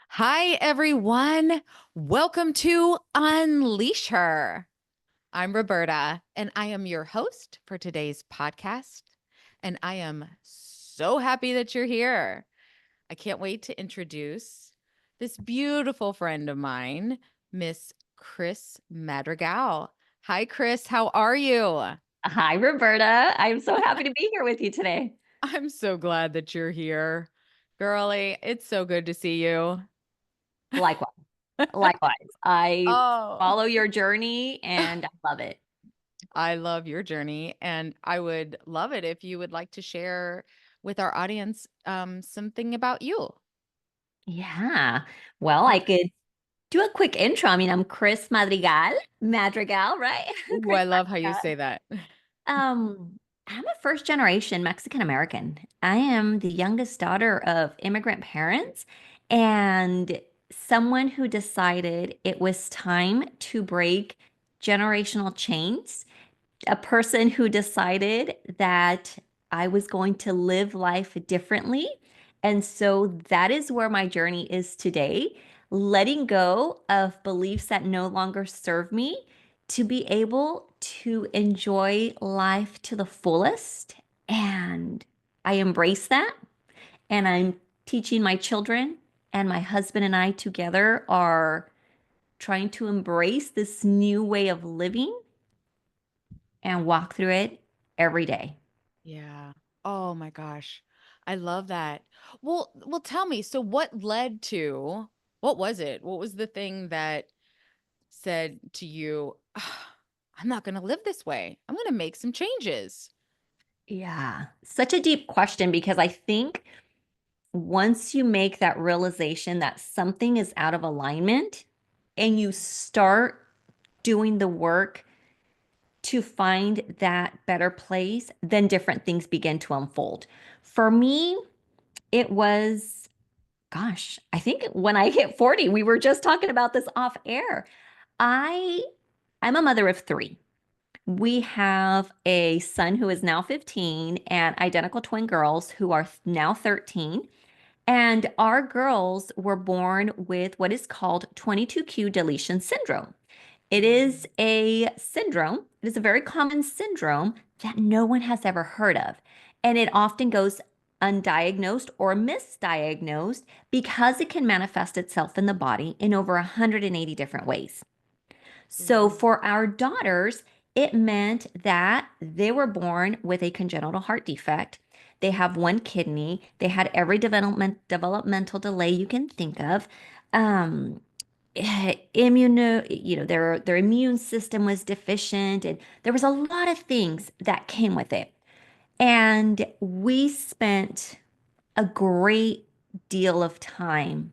Hi, everyone. Welcome to Unleash Her. I'm Roberta, and I am your host for today's podcast. And I am so happy that you're here. I can't wait to introduce this beautiful friend of mine, Miss Criss Madrigal. Hi, Criss. How are you? Hi, Roberta. I'm so happy to be here with you today. I'm so glad that you're here. Girlie, it's so good to see you. Likewise. Likewise. I Oh. follow your journey and I love it. I love your journey, and I would love it if you would like to share with our audience something about you. Yeah. Well, I Okay. could do a quick intro. I mean, I'm Criss Madrigal. Madrigal, right? Ooh, Criss I love how you Madrigal. say that. I'm a first generation Mexican American. I am the youngest daughter of immigrant parents and someone who decided it was time to break generational chains, a person who decided that I was going to live life differently. And so that is where my journey is today, letting go of beliefs that no longer serve me to be able to enjoy life to the fullest. And I embrace that. And I'm teaching my children, and my husband and I together are trying to embrace this new way of living and walk through it every day. Yeah. Oh my gosh. I love that. Well, tell me, so what led to what was it? What was the thing that said to you, "Ah, I'm not going to live this way. I'm going to make some changes." Yeah, such a deep question because I think once you make that realization that something is out of alignment and you start doing the work to find that better place, then different things begin to unfold. For me, it was, gosh, I think when I hit 40, we were just talking about this off air. I I'm a mother of three. We have a son who is now 15 and identical twin girls who are now 13. And our girls were born with what is called 22q deletion syndrome. It is a syndrome, it is a very common syndrome that no one has ever heard of. And it often goes undiagnosed or misdiagnosed because it can manifest itself in the body in over 180 different ways. So Ooh. for our daughters, it meant that they were born with a congenital heart defect. They have one kidney. They had every developmental delay you can think of. Um, their immune system was deficient, and there was a lot of things that came with it. And we spent a great deal of time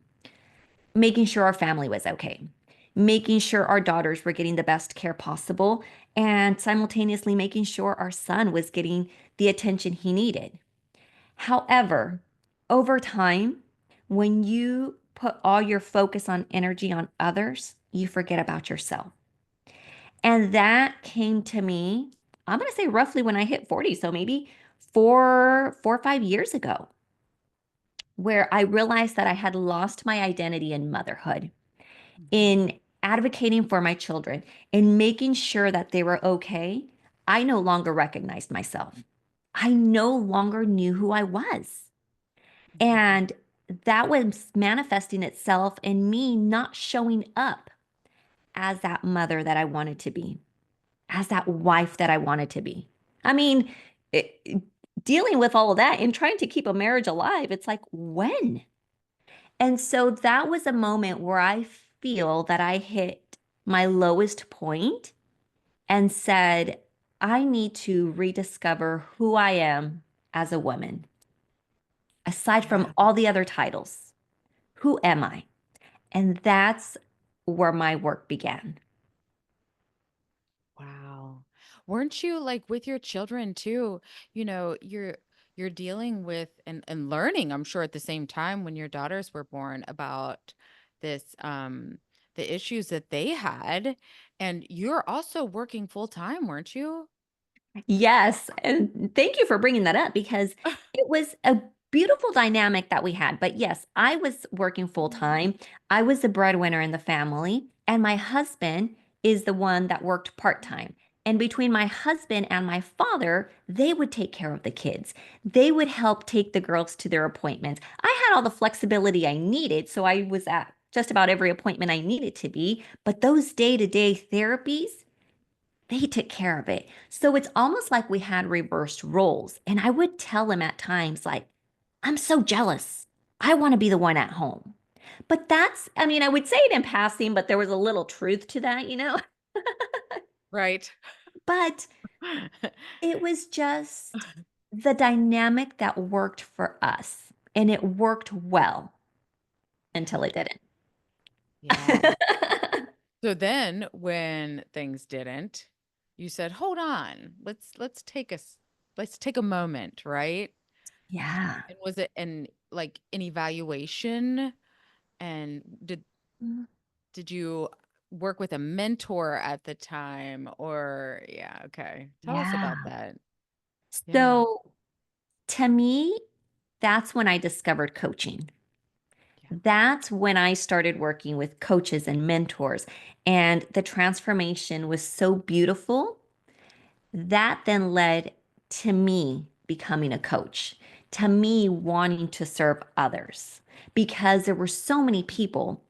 making sure our family was okay, making sure our daughters were getting the best care possible, and simultaneously making sure our son was getting the attention he needed. However, over time, when you put all your focus on energy on others, you forget about yourself. And that came to me, I'm going to say roughly when I hit 40, so maybe 4 or 5 years ago, where I realized that I had lost my identity in motherhood, Mhm. in advocating for my children, in making sure that they were okay. I no longer recognized myself. I no longer knew who I was. Mhm. And that was manifesting itself in me not showing up as that mother that I wanted to be, as that wife that I wanted to be. I mean, dealing with all of that and trying to keep a marriage alive, it's like, when? And so that was a moment where I feel that I hit my lowest point and said, I need to rediscover who I am as a woman, aside Yeah. from all the other titles. Who am I? And that's where my work began. Wow. Weren't you like with your children too? You're dealing with and learning, I'm sure at the same time when your daughters were born about this the issues that they had, and you're also working full time, weren't you? Yes. And thank you for bringing that up because it was a beautiful dynamic that we had. But yes, I was working full time. I was the breadwinner in the family, and my husband is the one that worked part time. And between my husband and my father, they would take care of the kids. They would help take the girls to their appointments. I had all the flexibility I needed, so I was at just about every appointment I needed to be. But those day-to-day therapies, they took care of it. So it's almost like we had reversed roles. And I would tell him at times, like, I'm so jealous. I want to be the one at home. But that's, I mean, I would say it in passing, but there was a little truth to that, you know? Right. But it was just the dynamic that worked for us. And it worked well until it didn't. Yeah. So then when things didn't, you said, "Hold on. Let's take a moment," right? Yeah. And was it an evaluation? And did you work with a mentor at the time, or yeah, okay. Tell us about Yeah. that. Yeah. So to me, that's when I discovered coaching. Yeah. That's when I started working with coaches and mentors. And the transformation was so beautiful. That then led to me becoming a coach, to me wanting to serve others, because there were so many people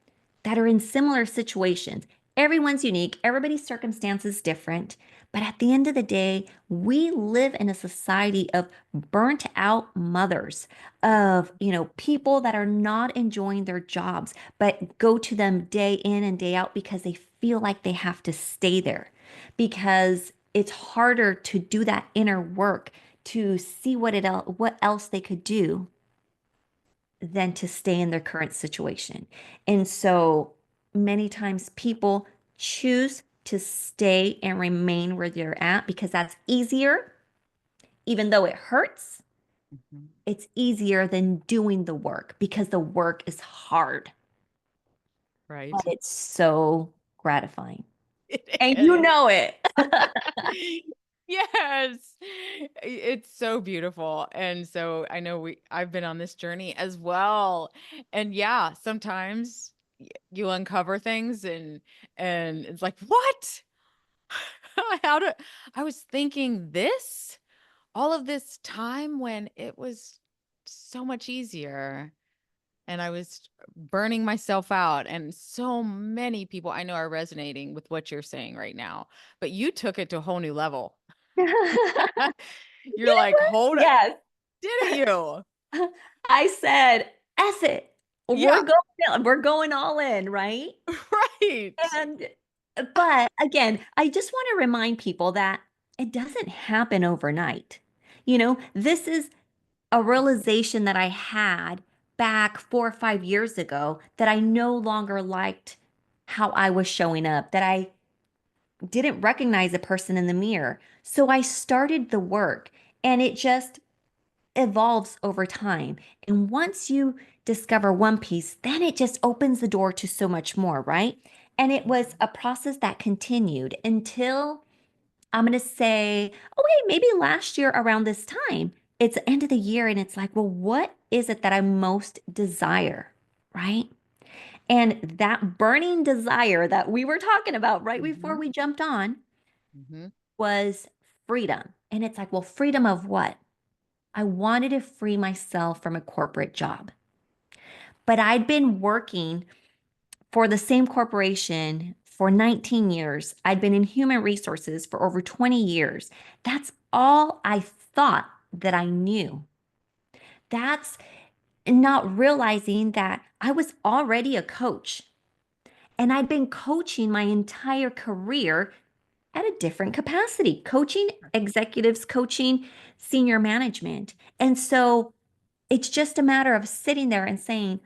that are in similar situations. Everyone's unique, everybody's circumstance is different. But at the end of the day, we live in a society of burnt out mothers, of, people that are not enjoying their jobs, but go to them day in and day out because they feel like they have to stay there, because it's harder to do that inner work to see what else they could do than to stay in their current situation. And so many times people choose to stay and remain where they're at because that's easier, even though it hurts. Mhm. It's easier than doing the work because the work is hard, but Right. it's so gratifying. It And you is. know it. Yes. It's so beautiful. And so I know I've been on this journey as well. And yeah, sometimes you uncover things and it's like, "What? How do I was thinking this all of this time when it was so much easier." And I was burning myself out. And so many people I know are resonating with what you're saying right now, but you took it to a whole new level. You're like, hold it, Yes. didn't you? I said, "F it. Yeah, We're going all in, right?" right. And but again, I just want to remind people that it doesn't happen overnight. This is a realization that I had back 4 or 5 years ago, that I no longer liked how I was showing up, that I didn't recognize a person in the mirror. So I started the work, and it just evolves over time. And once you discover one piece, then it just opens the door to so much more, right? And it was a process that continued until, I'm going to say, okay, maybe last year around this time, it's the end of the year, and it's like, well, what is it that I most desire, right? And that burning desire that we were talking about right before Mhm, we jumped on mhm, was freedom. And it's like, well, freedom of what? I wanted to free myself from a corporate job. But I'd been working for the same corporation for 19 years. I'd been in human resources for over 20 years. That's all I thought that I knew. That's not realizing that I was already a coach, and I'd been coaching my entire career at a different capacity, coaching executives, coaching senior management. And so it's just a matter of sitting there and saying,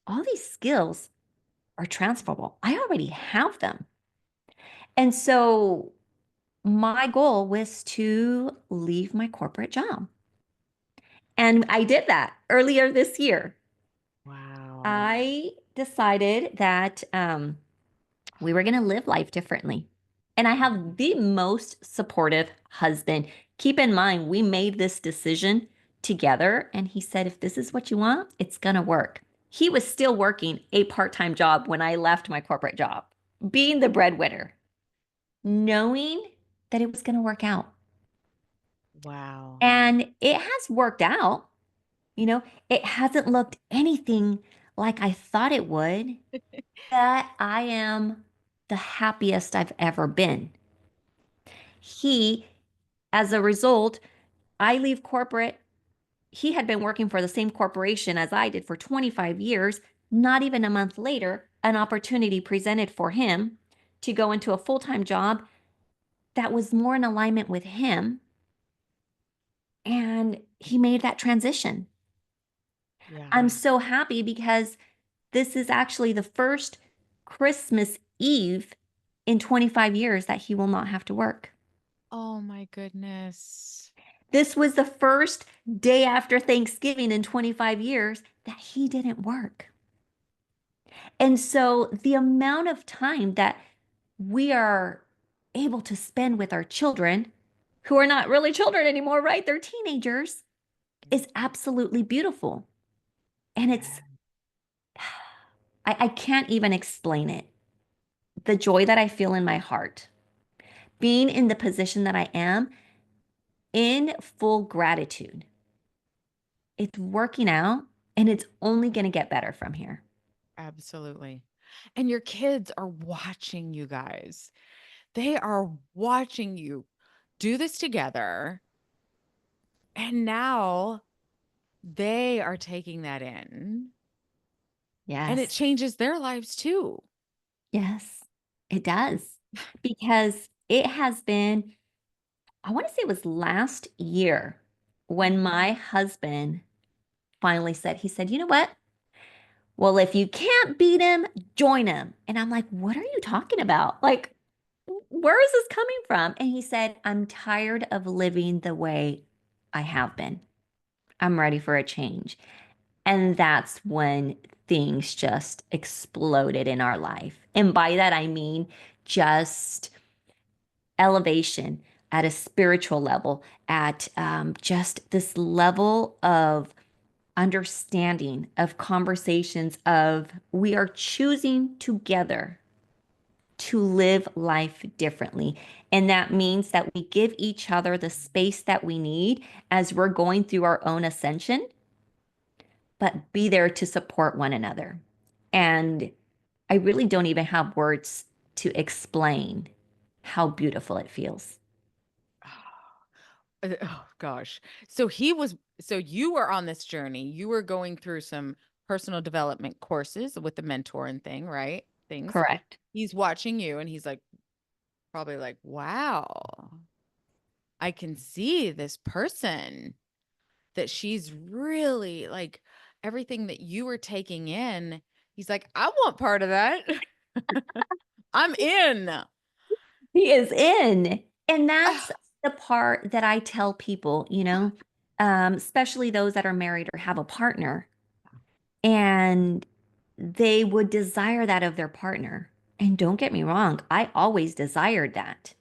all these skills are transferable. I already have them. And so my goal was to leave my corporate job. And I did that earlier this year. wow. I decided that we were going to live life differently. And I have the most supportive husband. Keep in mind, we made this decision together. And he said, if this is what you want, it's going to work. He was still working a part-time job when I left my corporate job, being the breadwinner, knowing that it was going to work out. Wow. And it has worked out. You know, it hasn't looked anything like I thought it would, that I am the happiest I've ever been. He, as a result, I leave corporate. He had been working for the same corporation as I did for 25 years. Not even a month later, an opportunity presented for him to go into a full-time job that was more in alignment with him. And he made that transition. Yeah. I'm so happy because this is actually the first Christmas Eve in 25 years that he will not have to work. Oh my goodness. This was the first day after Thanksgiving in 25 years that he didn't work. And so the amount of time that we are able to spend with our children, who are not really children anymore, right? They're teenagers, is absolutely beautiful. And it's, I can't even explain it. The joy that I feel in my heart, being in the position that I am in full gratitude. It's working out and it's only going to get better from here. Absolutely. And your kids are watching you guys. They are watching you do this together. And now they are taking that in and it Yes. changes their lives too. Yes, it does. Because it has been, I want to say it was last year when my husband finally said, he said, you know what? Well, if you can't beat him, join him. And I'm like, what are you talking about? Like, where is this coming from? And he said, I'm tired of living the way I have been. I'm ready for a change. And that's when things just exploded in our life. And by that, I mean just elevation at a spiritual level, at just this level of understanding, of conversations, of we are choosing together to live life differently. And that means that we give each other the space that we need as we're going through our own ascension, but be there to support one another. And I really don't even have words to explain how beautiful it feels. Oh gosh. So you were on this journey. You were going through some personal development courses with the mentor and thing, right? Things. Correct. He's watching you and he's like, probably like, wow, I can see this person that she's really like everything that you were taking in. He's like, I want part of that. I'm in. He is in. And that's Ah, the part that I tell people, especially those that are married or have a partner, and they would desire that of their partner. And don't get me wrong, I always desired that,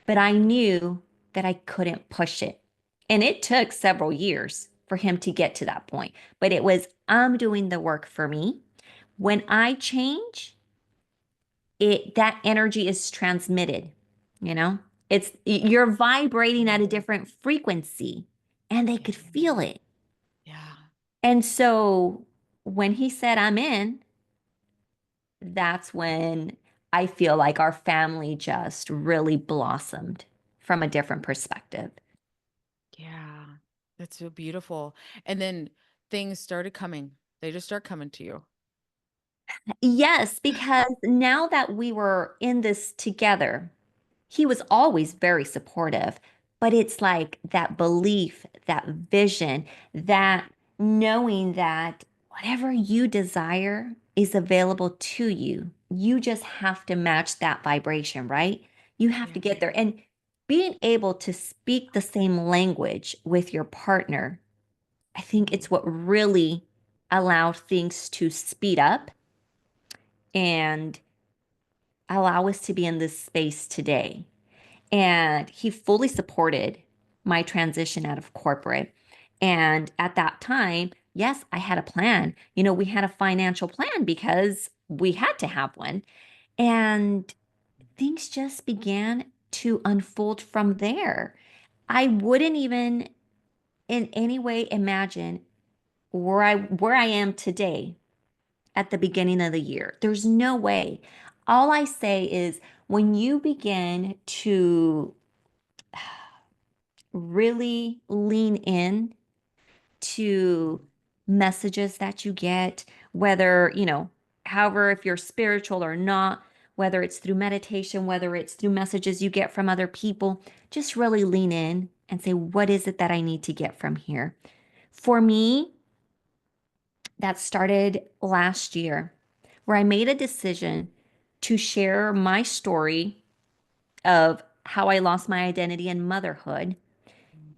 but I knew that I couldn't push it. And it took several years for him to get to that point. But it was, I'm doing the work for me. When I change, that energy is transmitted, you know? You're vibrating at a different frequency and they could feel it. yeah. And so when he said I'm in, that's when I feel like our family just really blossomed from a different perspective. Yeah. That's so beautiful. And then things started coming. They just start coming to you. Yes, because now that we were in this together, he was always very supportive, but it's like that belief, that vision, that knowing that whatever you desire is available to you. You just have to match that vibration, right? You have Yeah. to get there. And being able to speak the same language with your partner, I think it's what really allowed things to speed up and allow us to be in this space today. And he fully supported my transition out of corporate. And at that time, yes, I had a plan. We had a financial plan because we had to have one. And things just began to unfold from there. I wouldn't even in any way imagine where I am today at the beginning of the year. There's no way. All I say is when you begin to really lean in to messages that you get, whether, however, if you're spiritual or not, whether it's through meditation, whether it's through messages you get from other people, just really lean in and say, what is it that I need to get from here? For me, that started last year, where I made a decision to share my story of how I lost my identity and motherhood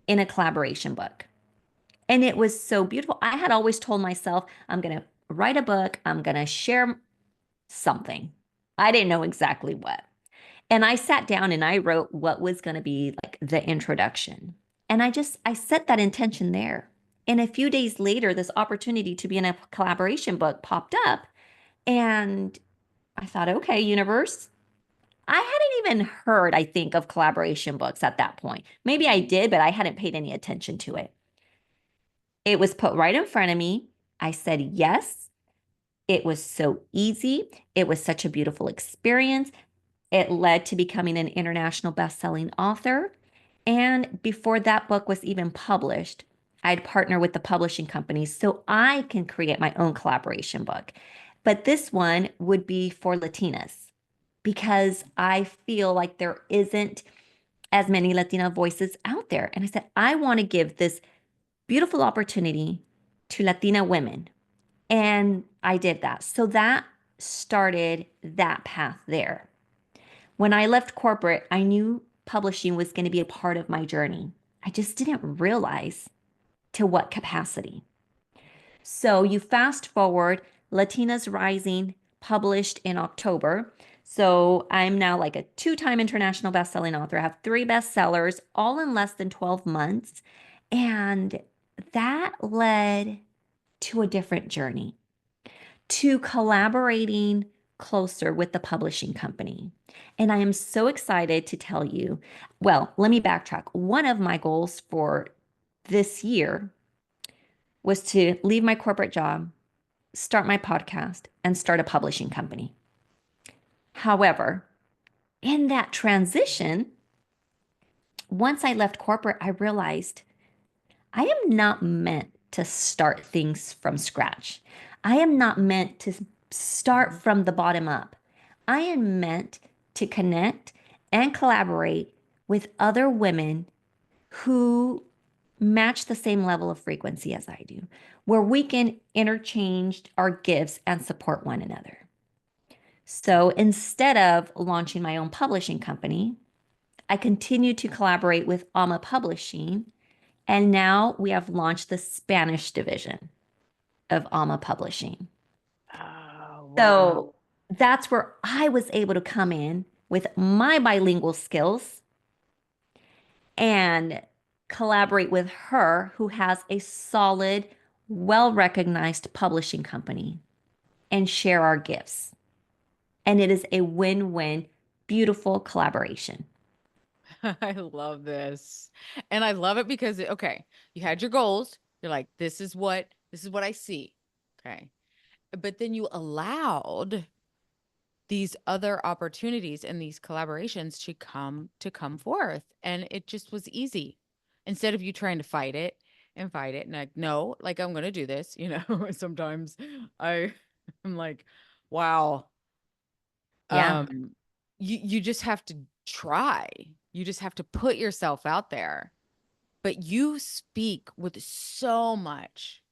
in a collaboration book. And it was so beautiful. I had always told myself, I'm going to write a book, I'm going to share something. I didn't know exactly what. And I sat down and I wrote what was going to be like the introduction. And I set that intention there. And a few days later, this opportunity to be in a collaboration book popped up. And I thought, okay, universe, I hadn't even heard, I think, of collaboration books at that point. Maybe I did, but I hadn't paid any attention to it. It was put right in front of me. I said yes. It was so easy. It was such a beautiful experience. It led to becoming an international best-selling author. And before that book was even published, I'd partner with the publishing companies so I can create my own collaboration book. But this one would be for Latinas because I feel like there isn't as many Latina voices out there. And I said, I want to give this beautiful opportunity to Latina women. And I did that. So that started that path there. When I left corporate, I knew publishing was going to be a part of my journey. I just didn't realize to what capacity. So you fast forward, Latinas Rising published in October. So I'm now like a two-time international best-selling author. I have 3 bestsellers, all in less than 12 months. And that led to a different journey, to collaborating closer with the publishing company. And I am so excited to tell you, well, let me backtrack. One of my goals for this year was to leave my corporate job, start my podcast, and start a publishing company. However, in that transition, once I left corporate, I realized I am not meant to start things from scratch. I am not meant to start from the bottom up. I am meant to connect and collaborate with other women who match the same level of frequency as I do, where we can interchange our gifts and support one another. So instead of launching my own publishing company, I continue to collaborate with Alma Publishing, and now we have launched the Spanish division of Alma Publishing. Oh, wow. So that's where I was able to come in with my bilingual skills and collaborate with her, who has a solid, well-recognized publishing company, and share our gifts. And it is a win-win, beautiful collaboration. I love this. And I love it because okay, you had your goals. You're like, this is what I see. Okay. But then you allowed these other opportunities and these collaborations to come forth. And it just was easy. Instead of you trying to fight it and like, no, like I'm gonna do this, sometimes I am like, wow. Yeah. You just have to try. You just have to put yourself out there. But you speak with so much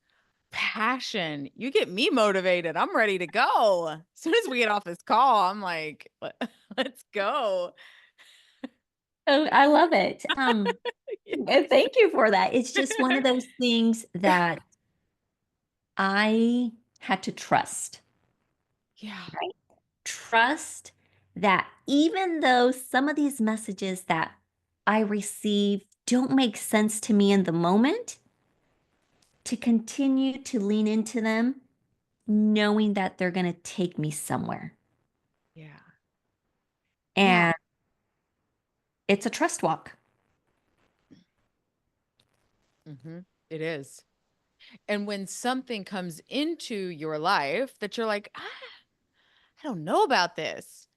passion. You get me motivated. I'm ready to go. As soon as we get off this call, I'm like, let's go. Oh, I love it. Yeah. And thank you for that. It's just one of those things that I had to trust, Yeah. right? Trust that even though some of these messages that I receive don't make sense to me in the moment, to continue to lean into them, knowing that they're going to take me somewhere. Yeah. Yeah. And it's a trust walk. hmm It is. And when something comes into your life that you're like, I don't know about this,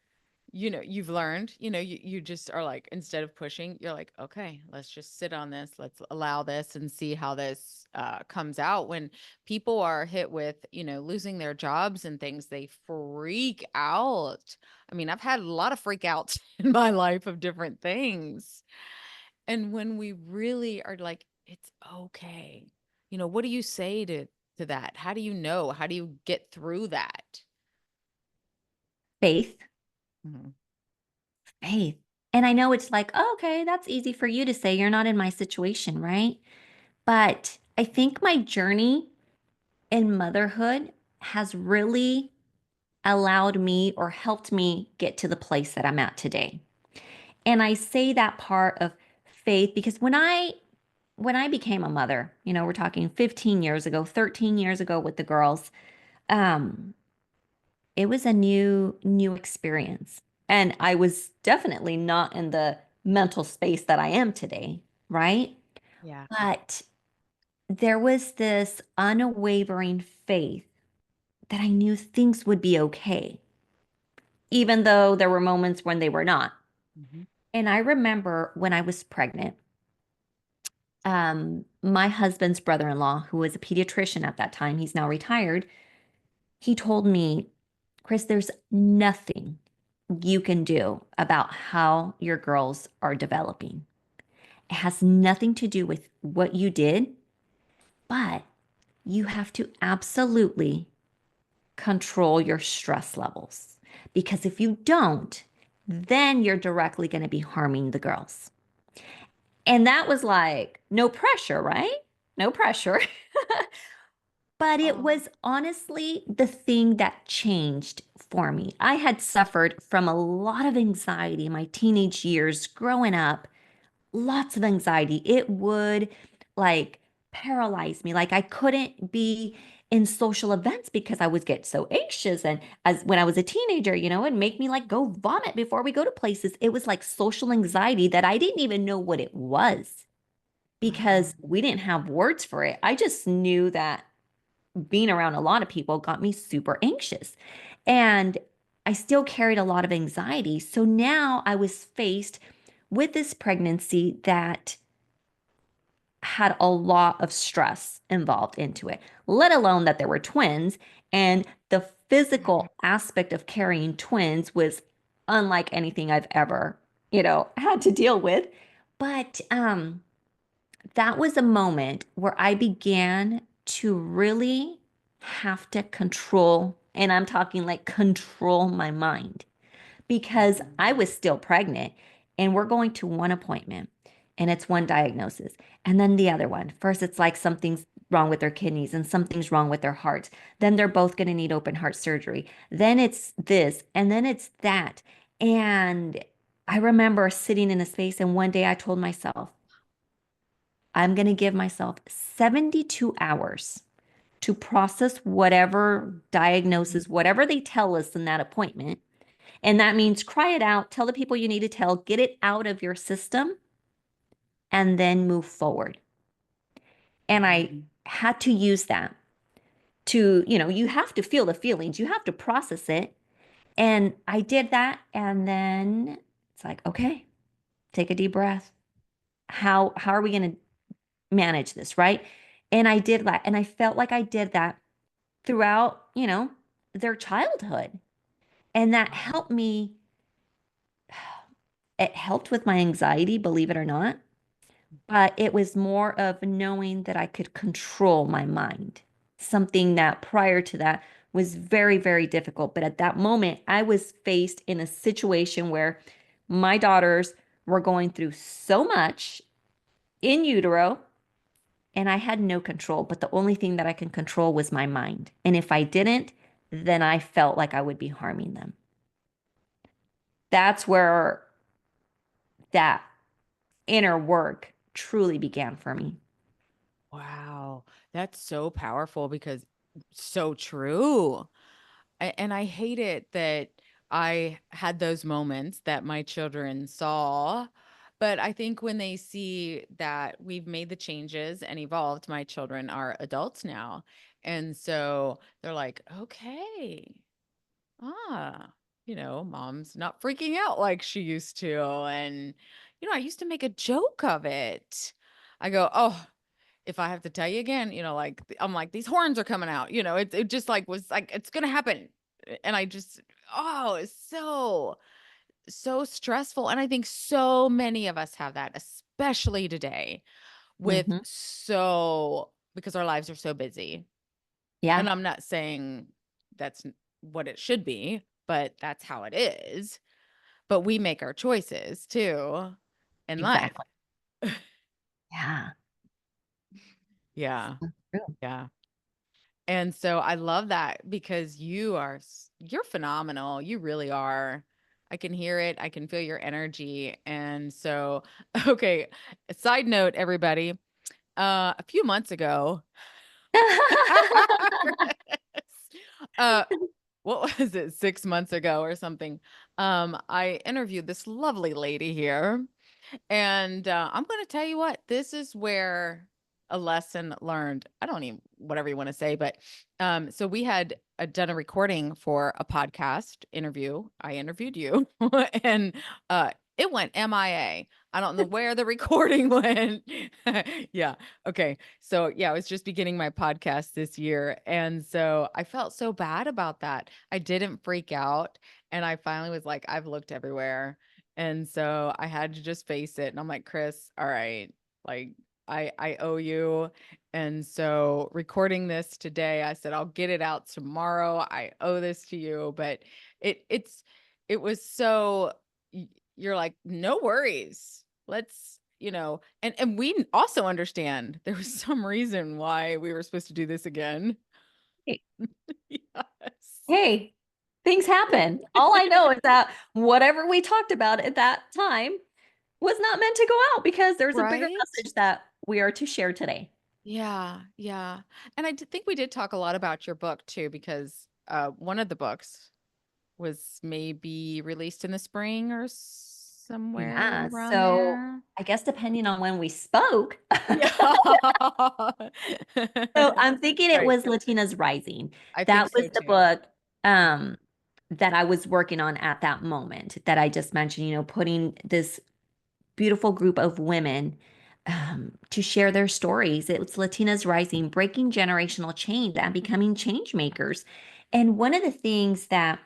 you've learned, you just are like, instead of pushing, you're like, okay, let's just sit on this. Let's allow this and see how this comes out. When people are hit with, losing their jobs and things, they freak out. I mean, I've had a lot of freak outs in my life of different things. And when we really are like, it's okay. What do you say to that? How do you know? How do you get through that? Faith, Mhm. faith. And I know it's like, oh, okay, that's easy for you to say. You're not in my situation, right? But I think my journey in motherhood has really allowed me or helped me get to the place that I'm at today. And I say that part of faith because when I became a mother, we're talking 15 years ago, 13 years ago with the girls, um, it was a new experience. And I was definitely not in the mental space that I am today, right? Yeah. But there was this unwavering faith that I knew things would be okay, even though there were moments when they were not. Mhm. And I remember when I was pregnant, my husband's brother-in-law, who was a pediatrician at that time, he's now retired, he told me, Criss, there's nothing you can do about how your girls are developing. It has nothing to do with what you did, but you have to absolutely control your stress levels. Because if you don't, then you're directly going to be harming the girls. And that was like, no pressure, right? No pressure. But it Oh. was honestly the thing that changed for me. I had suffered from a lot of anxiety in my teenage years growing up, lots of anxiety. It would like paralyze me. Like I couldn't be in social events because I would get so anxious. And as when I was a teenager, it'd make me like go vomit before we go to places. It was like social anxiety that I didn't even know what it was Wow. because we didn't have words for it. I just knew that being around a lot of people got me super anxious. And I still carried a lot of anxiety. So now I was faced with this pregnancy that had a lot of stress involved into it, let alone that there were twins. And the physical aspect of carrying twins was unlike anything I've ever, had to deal with. But that was a moment where I began to really have to control, and I'm talking like control my mind because I Mhm. was still pregnant and we're going to one appointment and it's one diagnosis and then the other one. First, it's like something's wrong with their kidneys and something's wrong with their heart. Then they're both going to need open heart surgery. Then it's this and then it's that. And I remember sitting in a space and one day I told myself, I'm going to give myself 72 hours to process whatever diagnosis, whatever they tell us in that appointment. And that means cry it out, tell the people you need to tell, get it out of your system, and then move forward. And I had to use that to, you have to feel the feelings, you have to process it. And I did that. And then it's like, okay, take a deep breath. How are we going to manage this, right? And I did that. And I felt like I did that throughout, their childhood. And that Wow. helped me. It helped with my anxiety, believe it or not. But it was more of knowing that I could control my mind, something that prior to that was very, very difficult. But at that moment, I was faced in a situation where my daughters were going through so much in utero, and I had no control. But the only thing that I can control was my mind. And if I didn't, then I felt like I would be harming them. That's where that inner work truly began for me. Wow. That's so powerful because so true. And I hate it that I had those moments that my children saw. But I think when they see that we've made the changes and evolved, my children are adults now. And so they're like, okay, ah, mom's not freaking out like she used to. And, I used to make a joke of it. I go, oh, if I have to tell you again, like I'm like, these horns are coming out, it just like was like, it's gonna happen. And I just, oh, it's so stressful. And I think so many of us have that, especially today with Hmm. because our lives are so busy. Yeah, And I'm not saying that's what it should be, but that's how it is. But we make our choices too in life. exactly. Yeah. Yeah. So true. Yeah. And so I love that because you're phenomenal. You really are. I can hear it. I can feel your energy. And so, okay, a side note, everybody. A few months ago, uh, what was it, 6 months ago or something? I interviewed this lovely lady here. And I'm going to tell you what, this is where a lesson learned. I don't even, whatever you want to say, but so we had done a recording for a podcast interview. I interviewed you and it went MIA. I don't know where the recording went. Yeah. Okay. So, yeah, I was just beginning my podcast this year. And so I felt so bad about that. I didn't freak out. And I finally was like, I've looked everywhere. And so I had to just face it. And I'm like, Criss, all right, like I owe you. And so recording this today, I said, I'll get it out tomorrow. I owe this to you. But it was so you're like, no worries. Let's, and we also understand there was some reason why we were supposed to do this again. Hey, Yes. hey, things happen. All I know is that whatever we talked about at that time was not meant to go out because there's a bigger Right? message that we are to share today. Yeah, yeah. And think we did talk a lot about your book too, because one of the books was maybe released in the spring or somewhere Yeah. around So there. I guess depending on when we spoke. Yeah. So I'm thinking it Right. was Latinas Rising. I think That was so the too. book that I was working on at that moment that I just mentioned, putting this beautiful group of women to share their stories. It was Latinas Rising, breaking generational change and becoming change makers. And one of the things that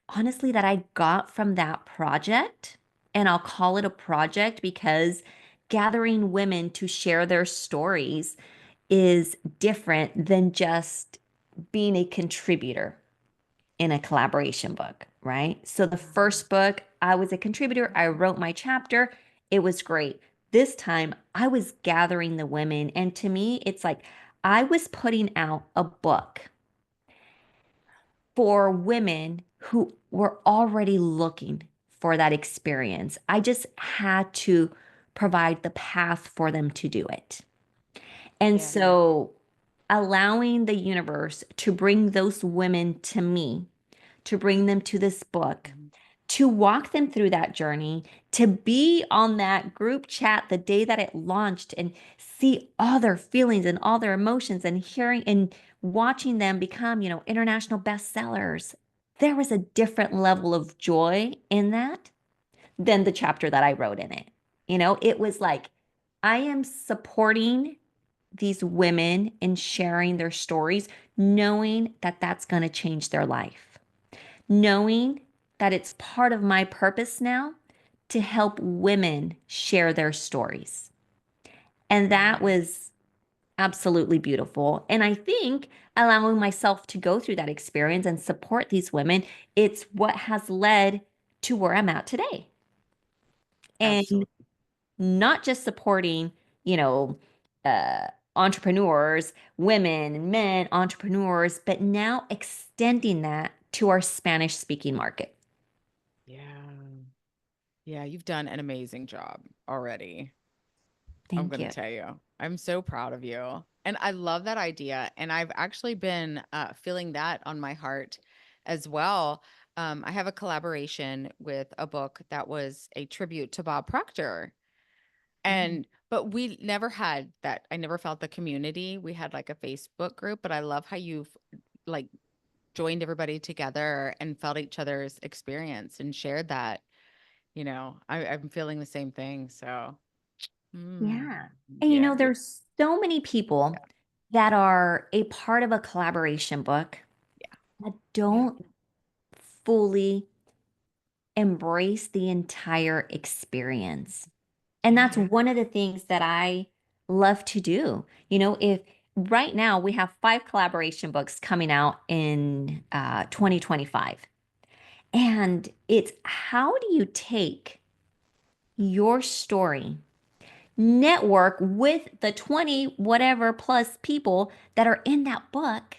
honestly that I got from that project, and I'll call it a project because gathering women to share their stories is different than just being a contributor in a collaboration book, right? So the first book, I was a contributor, I wrote my chapter, it was great. This time, I was gathering the women, and to me, it's like I was putting out a book for women who were already looking for that experience. I just had to provide the path for them to do it. And Yeah. so allowing the universe to bring those women to me, to bring them to this book, Mhm. to walk them through that journey, to be on that group chat the day that it launched and see all their feelings and all their emotions and hearing and watching them become, international bestsellers. There was a different level of joy in that than the chapter that I wrote in it. It was like I am supporting these women in sharing their stories, knowing that that's going to change their life, knowing that it's part of my purpose now to help women share their stories. And that Yeah. was absolutely beautiful. And I think allowing myself to go through that experience and support these women, it's what has led to where I'm at today. And Absolutely. not just supporting, you know, uh, entrepreneurs, women and men entrepreneurs, but now extending that to our Spanish speaking market. Yeah. Yeah, you've done an amazing job already. I'm Thank going to you. tell you. I'm so proud of you. And I love that idea. And I've actually been feeling that on my heart as well. I have a collaboration with a book that was a tribute to Bob Proctor. Mhm. But we never had that. I never felt the community. We had like a Facebook group, but I love how you've like joined everybody together and felt each other's experience and shared that. I'm feeling the same thing. So, mm, Yeah. And yeah, there's so many people yeah, that are a part of a collaboration book that yeah, don't fully embrace the entire experience. And yeah, that's one of the things that I love to do. If right now we have 5 collaboration books coming out in 2025, and it's how do you take your story, network with the 20 whatever plus people that are in that book,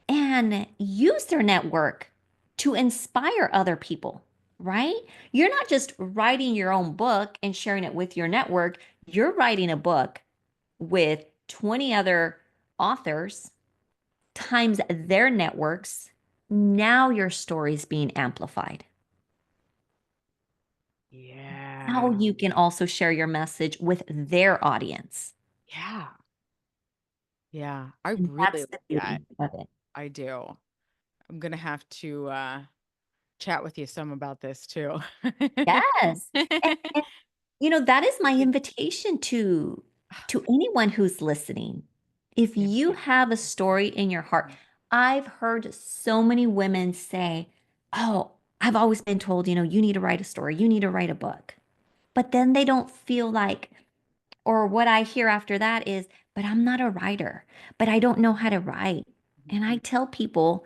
and use their network to inspire other people, right? You're not just writing your own book and sharing it with your network. You're writing a book with 20 other authors times their networks. Now your story's being amplified. How yeah, you can also share your message with their audience. yeah, yeah. I And really that's like the that. beauty of it. I do. I'm gonna have to chat with you some about this too. Yes. And that is my invitation to anyone who's listening. If Yeah. you have a story in your heart, I've heard so many women say, "Oh, I've always been told, you need to write a story, you need to write a book." But then they don't feel like, or what I hear after that is, "But I'm not a writer, but I don't know how to write." And I tell people,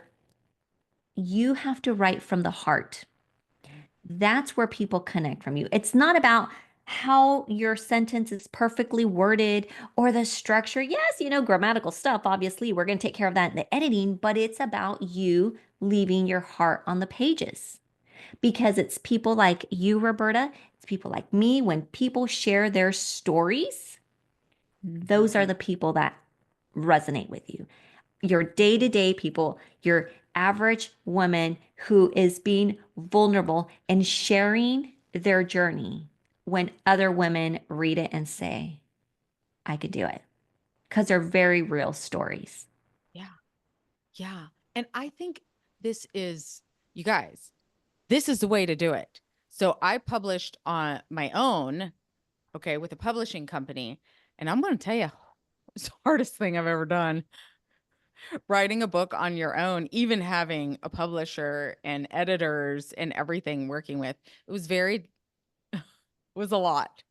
you have to write from the heart. That's where people connect from you. It's not about how your sentence is perfectly worded or the structure. Yes, grammatical stuff, obviously, we're going to take care of that in the editing, but it's about you leaving your heart on the pages because it's people like you, Roberta. It's people like me. When people share their stories, those are the people that resonate with you, your day to day people, your average woman who is being vulnerable and sharing their journey when other women read it and say, I could do it. Because they're very real stories. Yeah. Yeah. And I think this is, you guys, this is the way to do it. So I published on my own, okay, with a publishing company. And I'm going to tell you, it's the hardest thing I've ever done. Writing a book on your own, even having a publisher and editors and everything working with, it was a lot.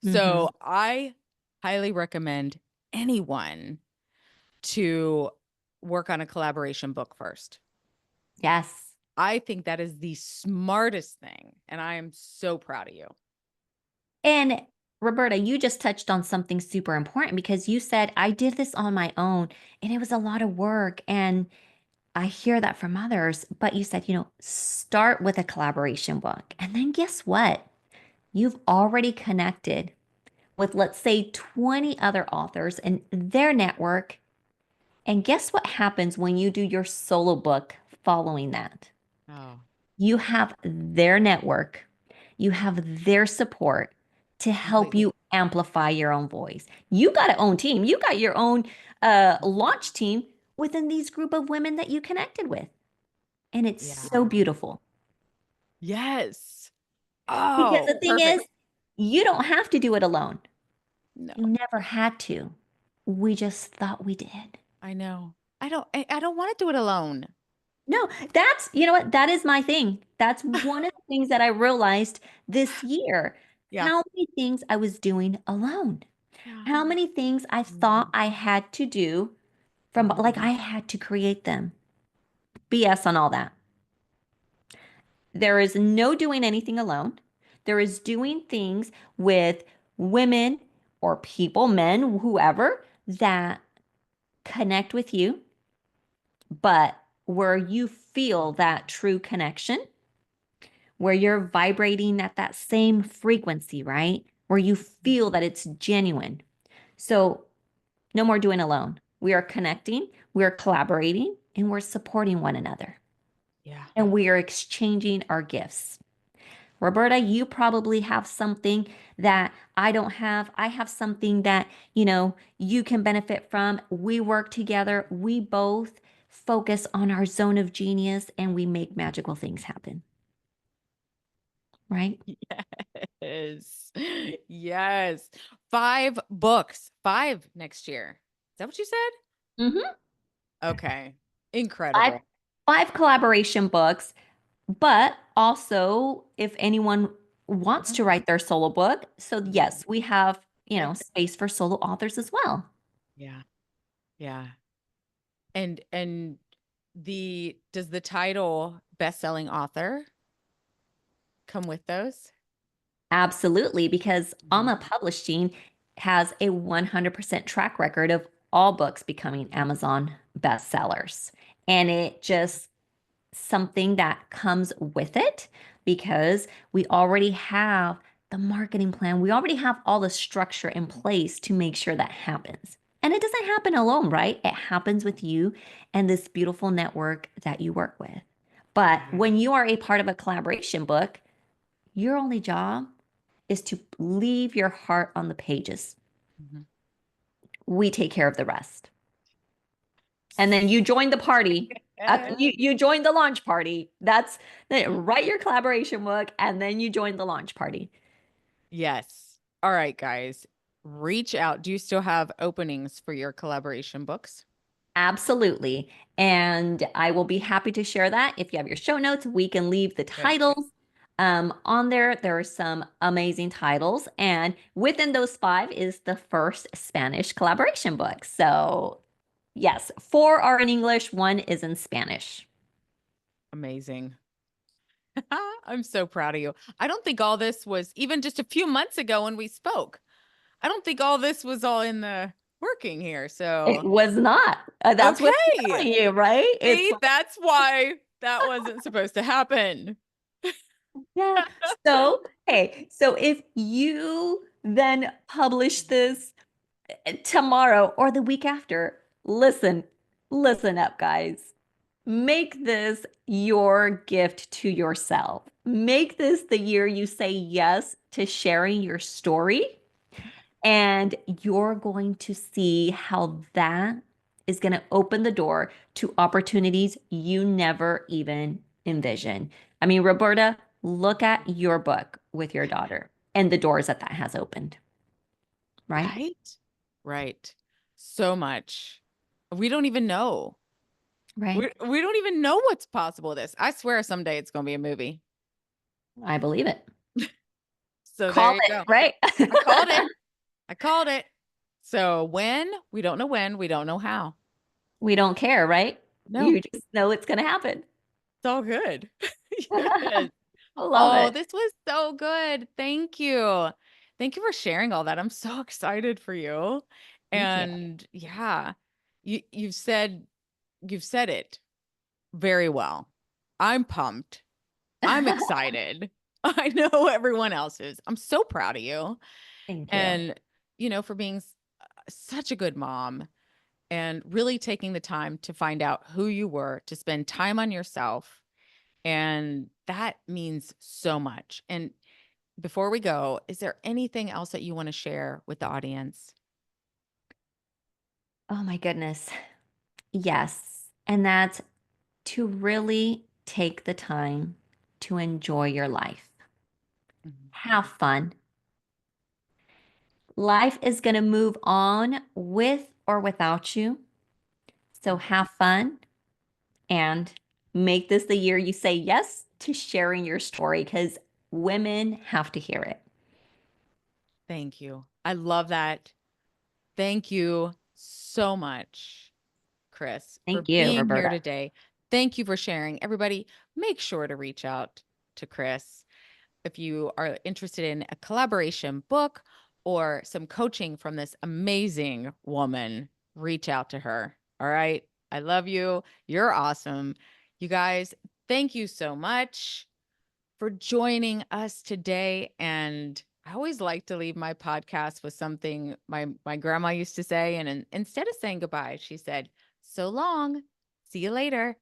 Hmm. So I highly recommend anyone to work on a collaboration book first. Yes. I think that is the smartest thing. And I am so proud of you. And Roberta, you just touched on something super important because you said, I did this on my own and it was a lot of work. And I hear that from others, but you said, start with a collaboration book. And then guess what? You've already connected with, let's say, 20 other authors and their network. And guess what happens when you do your solo book following that? Oh, You have their network, you have their support to help completely. you amplify your own voice. You got your own team, you got your own launch team within these group of women that you connected with. And it's so Yeah. beautiful. Yes. Because Oh, the thing perfect. is, you don't have to do it alone. No, You never had to. We just thought we did. I know. I don't want to do it alone. No, you know what? That is my thing. That's one of the things that I realized this year. Yeah. How many things I was doing alone. Yeah. How many things I thought I had to do from, like, Mhm. I had to create them. BS on all that. There is no doing anything alone. There is doing things with women or people, men, whoever, that connect with you, but where you feel that true connection, where you're vibrating at that same frequency, right? Where you feel that it's genuine. So No more doing alone. We are connecting, we are collaborating, and we're supporting one another. Yeah. And we are exchanging our gifts. Roberta, you probably have something that I don't have. I have something that, you can benefit from. We work together. We both focus on our zone of genius and we make magical things happen. Right? Yes. Yes. 5 books, 5 next year. Is that what you said? Mm-hmm. Okay. Five, Incredible. five collaboration books, but also if anyone wants Mhm. to write their solo book, so Mhm. yes, we have, Okay. space for solo authors as well. Yeah. Yeah. And does the title best-selling author come with those? Absolutely, because Mhm. Alma Publishing has a 100% track record of all books becoming Amazon bestsellers. And it just something that comes with it because we already have the marketing plan. We already have all the structure in place to make sure that happens. And it doesn't happen alone, right? It happens with you and this beautiful network that you work with. But Yeah. when you are a part of a collaboration book, your only job is to leave your heart on the pages. Mhm. We take care of the rest. And then you join the party. You join the launch party. That's write your collaboration book and then you join the launch party. Yes. All right, guys. Reach out. Do you still have openings for your collaboration books? Absolutely. And I will be happy to share that. If you have your show notes, we can leave the Good. titles on there. There are some amazing titles. And within those five is the first Spanish collaboration book. So, yes, four are in English, one is in Spanish. Amazing. I'm so proud of you. I don't think all this was even just a few months ago when we spoke. I don't think all this was all in the working here. It So, was not. That's what I'm okay. telling you, right? It's See, that's why that wasn't supposed to happen. yeah. So, hey, so if you then publish this tomorrow or the week after, listen up, guys. Make this your gift to yourself. Make this the year you say yes to sharing your story. And you're going to see how that is going to open the door to opportunities you never even envisioned. I mean, Roberta, look at your book with your daughter and the doors that that has opened, right? Right? Right. So much. We don't even know. Right. We don't even know what's possible with this. I swear someday it's going to be a movie. I believe it. So there Called you it, go. right? I called it. I called it. So we don't know when, we don't know how. We don't care, right? No, You just know it's going to happen. it's all good. Yes. I love Oh, it. this was so good. Thank you. Thank you for sharing all that. I'm so excited for you. Thank you. And yeah, you've said it very well. I'm pumped. I'm excited. I know everyone else is. I'm so proud of you. Thank you. And for being such a good mom and really taking the time to find out who you were, to spend time on yourself. And that means so much. And before we go, is there anything else that you want to share with the audience? Oh my goodness. Yes. And that's to really take the time to enjoy your life. Mhm. Have fun. Life is going to move on with or without you. So have fun and make this the year you say yes to sharing your story because women have to hear it. Thank you. I love that. Thank you so much, Criss, for Thank you, being here Roberta. today. Thank you for sharing. Everybody, make sure to reach out to Criss if you are interested in a collaboration book or some coaching from this amazing woman. Reach out to her. All right. I love you. You're awesome. You guys, thank you so much for joining us today. And I always like to leave my podcast with something my grandma used to say, and instead of saying goodbye, she said, "So long, see you later."